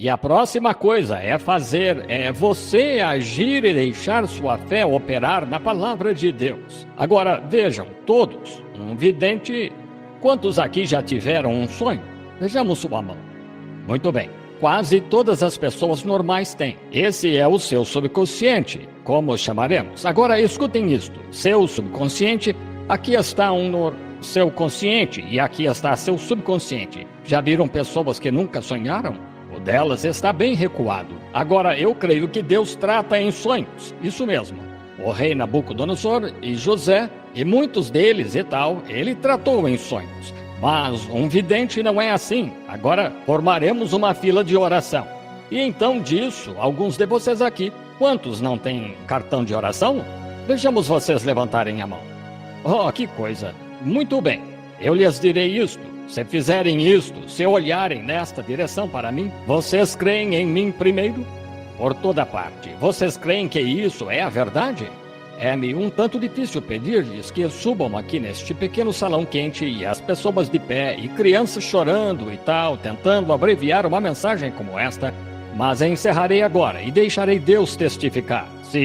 E a próxima coisa é você agir e deixar sua fé operar na palavra de Deus. Agora, vejam, todos, um vidente, quantos aqui já tiveram um sonho? Vejamos sua mão. Muito bem, quase todas as pessoas normais têm. Esse é o seu subconsciente, como chamaremos. Agora, escutem isto. Seu subconsciente, aqui está seu consciente e aqui está seu subconsciente. Já viram pessoas que nunca sonharam? O delas está bem recuado. Agora, eu creio que Deus trata em sonhos. Isso mesmo. O rei Nabucodonosor e José, e muitos deles e tal, ele tratou em sonhos. Mas um vidente não é assim. Agora, formaremos uma fila de oração. E então disso, alguns de vocês aqui, quantos não têm cartão de oração? Vejamos vocês levantarem a mão. Oh, que coisa. Muito bem. Eu lhes direi isto. Se fizerem isto, se olharem nesta direção para mim, vocês creem em mim primeiro? Por toda parte. Vocês creem que isso é a verdade? É-me um tanto difícil pedir-lhes que subam aqui neste pequeno salão quente e as pessoas de pé e crianças chorando e tal, tentando abreviar uma mensagem como esta, mas encerrarei agora e deixarei Deus testificar. Se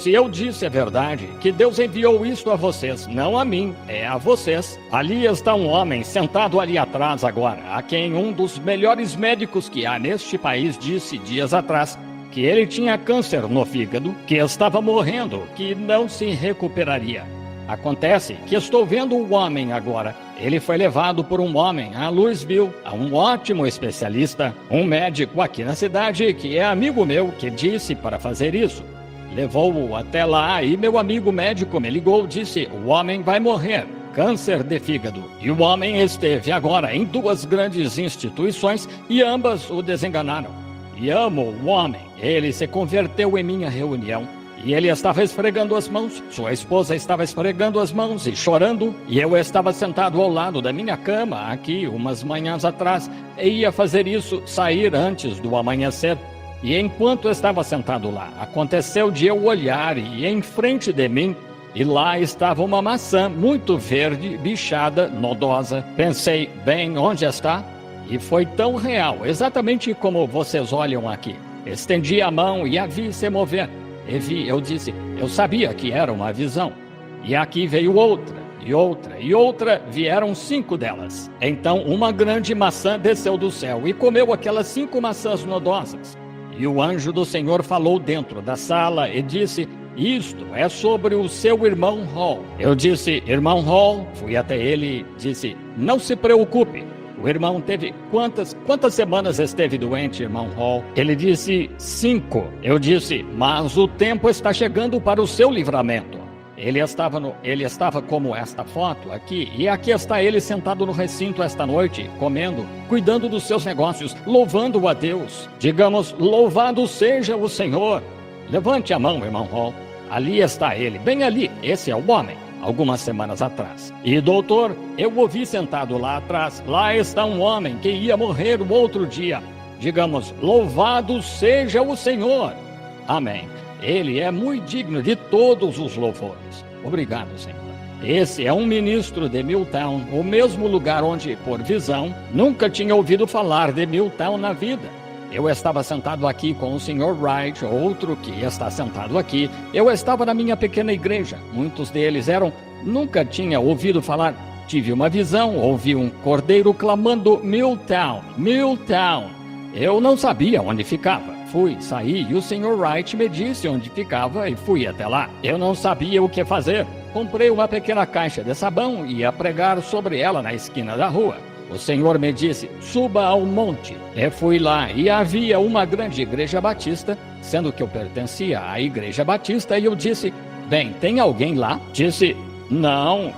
eu disse a verdade, que Deus enviou isto a vocês, não a mim, é a vocês. Ali está um homem sentado ali atrás agora, a quem um dos melhores médicos que há neste país disse dias atrás que ele tinha câncer no fígado, que estava morrendo, que não se recuperaria. Acontece que estou vendo o homem agora. Ele foi levado por um homem a Louisville, a um ótimo especialista, um médico aqui na cidade que é amigo meu, que disse para fazer isso. Levou-o até lá e meu amigo médico me ligou e disse: o homem vai morrer, câncer de fígado. E o homem esteve agora em 2 grandes instituições e ambas o desenganaram. E amo o homem. Ele se converteu em minha reunião. E ele estava esfregando as mãos, sua esposa estava esfregando as mãos e chorando, e eu estava sentado ao lado da minha cama, aqui, umas manhãs atrás, e ia fazer isso, sair antes do amanhecer. E enquanto eu estava sentado lá, aconteceu de eu olhar e em frente de mim, e lá estava uma maçã muito verde, bichada, nodosa. Pensei, bem, onde está? E foi tão real, exatamente como vocês olham aqui. Estendi a mão e a vi se mover. E vi, eu disse, eu sabia que era uma visão. E aqui veio outra, e outra, e outra, vieram 5 delas. Então uma grande maçã desceu do céu e comeu aquelas 5 maçãs nodosas. E o anjo do Senhor falou dentro da sala e disse: isto é sobre o seu irmão Hall. Eu disse: irmão Hall? Fui até ele e disse: não se preocupe. O irmão teve quantas semanas esteve doente, irmão Hall? Ele disse: 5. Eu disse: mas o tempo está chegando para o seu livramento. Ele estava como esta foto aqui, e aqui está ele sentado no recinto esta noite, comendo, cuidando dos seus negócios, louvando a Deus. Digamos, louvado seja o Senhor. Levante a mão, irmão Hall. Ali está ele, bem ali, esse é o homem, algumas semanas atrás. E doutor, eu o vi sentado lá atrás, lá está um homem que ia morrer o outro dia. Digamos, louvado seja o Senhor. Amém. Ele é muito digno de todos os louvores. Obrigado, Senhor. Esse é um ministro de Milltown, o mesmo lugar onde, por visão, nunca tinha ouvido falar de Milltown na vida. Eu estava sentado aqui com o Sr. Wright, outro que está sentado aqui. Eu estava na minha pequena igreja. Muitos deles nunca tinha ouvido falar. Tive uma visão, ouvi um cordeiro clamando Milltown, Milltown. Eu não sabia onde ficava. Saí e o Sr. Wright me disse onde ficava e fui até lá. Eu não sabia o que fazer. Comprei uma pequena caixa de sabão e ia pregar sobre ela na esquina da rua. O Senhor me disse, suba ao monte. Eu fui lá e havia uma grande igreja batista, sendo que eu pertencia à igreja batista, e eu disse, bem, tem alguém lá? Disse, não,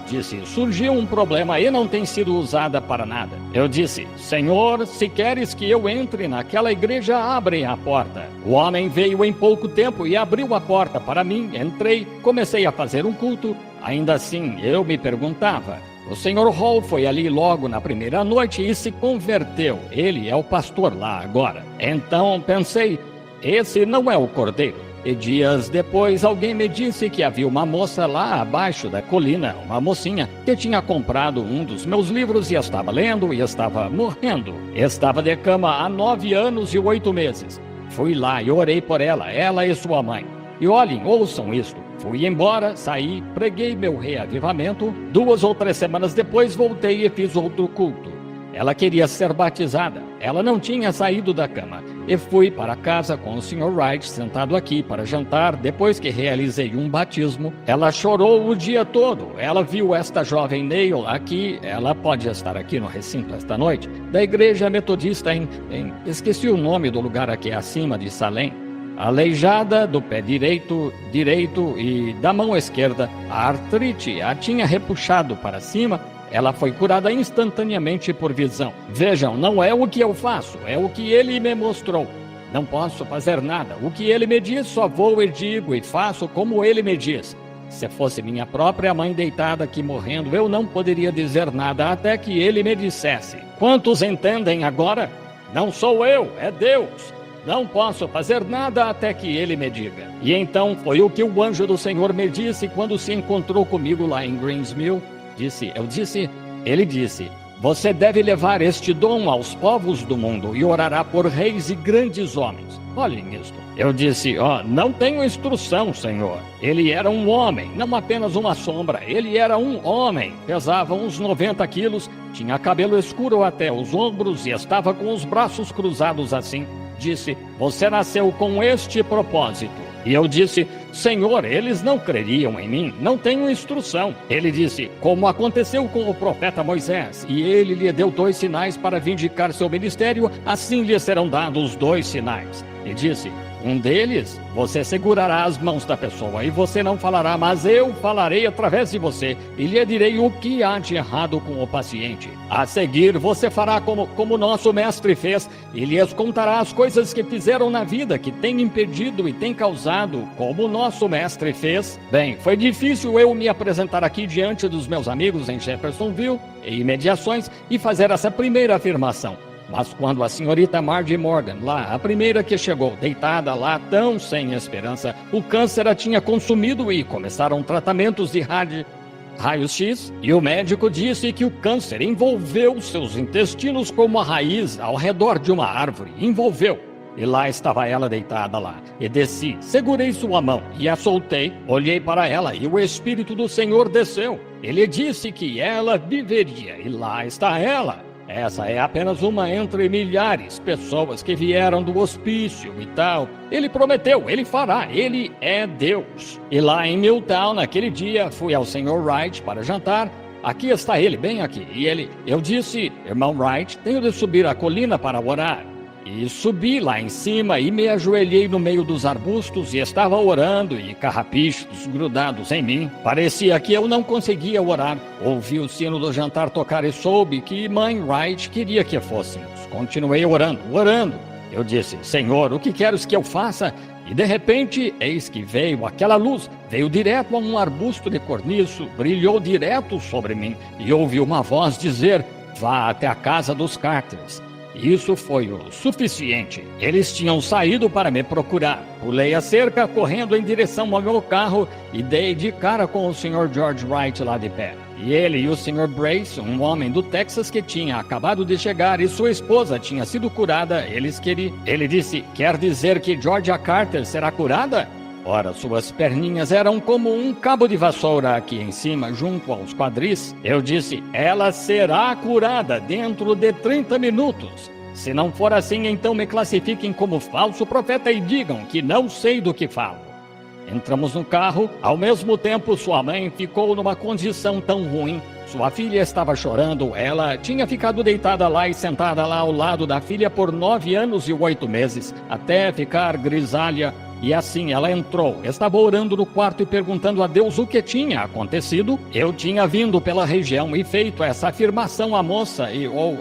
surgiu um problema e não tem sido usada para nada. Eu disse, Senhor, se queres que eu entre naquela igreja, abre a porta. O homem veio em pouco tempo e abriu a porta para mim, entrei, comecei a fazer um culto. Ainda assim, eu me perguntava, o Sr. Hall foi ali logo na primeira noite e se converteu. Ele é o pastor lá agora. Então pensei, esse não é o cordeiro. E dias depois, alguém me disse que havia uma moça lá abaixo da colina, uma mocinha, que tinha comprado um dos meus livros e estava lendo e estava morrendo. Estava de cama há 9 anos e 8 meses. Fui lá e orei por ela e sua mãe. E olhem, ouçam isto. Fui embora, saí, preguei meu reavivamento. 2 ou 3 semanas depois, voltei e fiz outro culto. Ela queria ser batizada. Ela não tinha saído da cama. E fui para casa com o Sr. Wright sentado aqui para jantar. Depois que realizei um batismo, ela chorou o dia todo. Ela viu esta jovem Neil aqui. Ela pode estar aqui no recinto esta noite, da igreja metodista esqueci o nome do lugar aqui acima de Salem. Aleijada do pé direito e da mão esquerda. A artrite a tinha repuxado para cima. Ela foi curada instantaneamente por visão. Vejam, não é o que eu faço, é o que ele me mostrou. Não posso fazer nada. O que ele me diz, só vou e digo e faço como ele me diz. Se fosse minha própria mãe deitada aqui morrendo, eu não poderia dizer nada até que ele me dissesse. Quantos entendem agora? Não sou eu, é Deus. Não posso fazer nada até que ele me diga. E então foi o que o anjo do Senhor me disse quando se encontrou comigo lá em Greensmill. Ele disse, você deve levar este dom aos povos do mundo e orará por reis e grandes homens. Olhem isto. Eu disse, não tenho instrução, Senhor. Ele era um homem, não apenas uma sombra. Ele era um homem, pesava uns 90 quilos, tinha cabelo escuro até os ombros e estava com os braços cruzados assim. Disse, você nasceu com este propósito. E eu disse, Senhor, eles não creriam em mim, não tenho instrução. Ele disse, como aconteceu com o profeta Moisés, e ele lhe deu 2 sinais para vindicar seu ministério, assim lhe serão dados 2 sinais. E disse, um deles, você segurará as mãos da pessoa, e você não falará, mas eu falarei através de você, e lhe direi o que há de errado com o paciente. A seguir, você fará como nosso mestre fez, e lhes contará as coisas que fizeram na vida, que tem impedido e tem causado, como o nosso mestre fez. Bem, foi difícil eu me apresentar aqui diante dos meus amigos em Jeffersonville e imediações e fazer essa primeira afirmação. Mas quando a senhorita Margie Morgan, lá, a primeira que chegou, deitada lá, tão sem esperança, o câncer a tinha consumido e começaram tratamentos de raio-x, e o médico disse que o câncer envolveu seus intestinos como a raiz ao redor de uma árvore. Envolveu. E lá estava ela deitada lá. E desci, segurei sua mão e a soltei, olhei para ela e o Espírito do Senhor desceu. Ele disse que ela viveria e lá está ela. Essa é apenas uma entre milhares de pessoas que vieram do hospício e tal. Ele prometeu, ele fará, ele é Deus. E lá em Milltown, naquele dia, fui ao Sr. Wright para jantar. Aqui está ele, bem aqui. E eu disse, irmão Wright, tenho de subir a colina para orar. E subi lá em cima e me ajoelhei no meio dos arbustos e estava orando e carrapichos grudados em mim. Parecia que eu não conseguia orar. Ouvi o sino do jantar tocar e soube que mãe Wright queria que fôssemos. Continuei orando. Eu disse, Senhor, o que queres que eu faça? E de repente, eis que veio aquela luz, veio direto a um arbusto de corniço, brilhou direto sobre mim e ouvi uma voz dizer, vá até a casa dos Carters. Isso foi o suficiente. Eles tinham saído para me procurar. Pulei a cerca, correndo em direção ao meu carro e dei de cara com o Sr. George Wright lá de pé. E ele e o Sr. Brace, um homem do Texas que tinha acabado de chegar e sua esposa tinha sido curada, Ele disse, quer dizer que Georgia Carter será curada? Ora, suas perninhas eram como um cabo de vassoura aqui em cima, junto aos quadris. Eu disse, ela será curada dentro de 30 minutos. Se não for assim, então me classifiquem como falso profeta e digam que não sei do que falo. Entramos no carro, ao mesmo tempo sua mãe ficou numa condição tão ruim. Sua filha estava chorando, ela tinha ficado deitada lá e sentada lá ao lado da filha por 9 anos e 8 meses, até ficar grisalha. E assim ela entrou, estava orando no quarto e perguntando a Deus o que tinha acontecido. Eu tinha vindo pela região e feito essa afirmação à moça,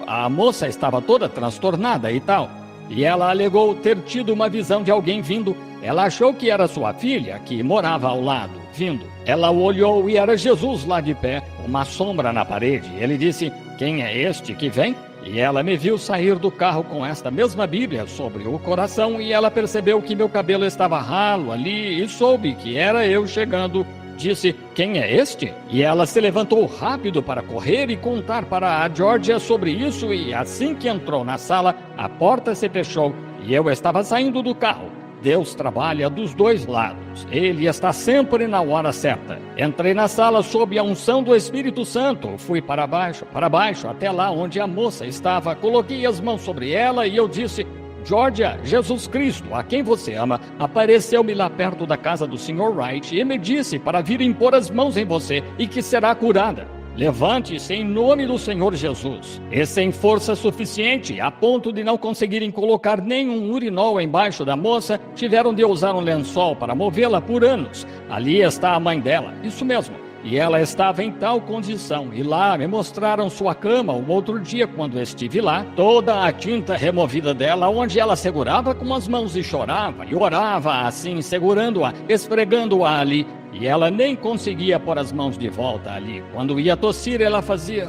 a moça estava toda transtornada e tal. E ela alegou ter tido uma visão de alguém vindo. Ela achou que era sua filha, que morava ao lado, vindo. Ela olhou e era Jesus lá de pé, uma sombra na parede. Ele disse, quem é este que vem? E ela me viu sair do carro com esta mesma Bíblia sobre o coração e ela percebeu que meu cabelo estava ralo ali e soube que era eu chegando. Disse, quem é este? E ela se levantou rápido para correr e contar para a Georgia sobre isso e assim que entrou na sala, a porta se fechou e eu estava saindo do carro. Deus trabalha dos dois lados. Ele está sempre na hora certa. Entrei na sala sob a unção do Espírito Santo. Fui para baixo, até lá onde a moça estava. Coloquei as mãos sobre ela e eu disse, Georgia, Jesus Cristo, a quem você ama, apareceu-me lá perto da casa do Sr. Wright e me disse para vir impor as mãos em você e que será curada. Levante-se em nome do Senhor Jesus. E sem força suficiente, a ponto de não conseguirem colocar nenhum urinol embaixo da moça, tiveram de usar um lençol para movê-la por anos. Ali está a mãe dela, isso mesmo. E ela estava em tal condição. E lá me mostraram sua cama um outro dia quando estive lá, toda a tinta removida dela, onde ela segurava com as mãos e chorava, e orava assim, segurando-a, esfregando-a ali. E ela nem conseguia pôr as mãos de volta ali. Quando ia tossir, ela fazia...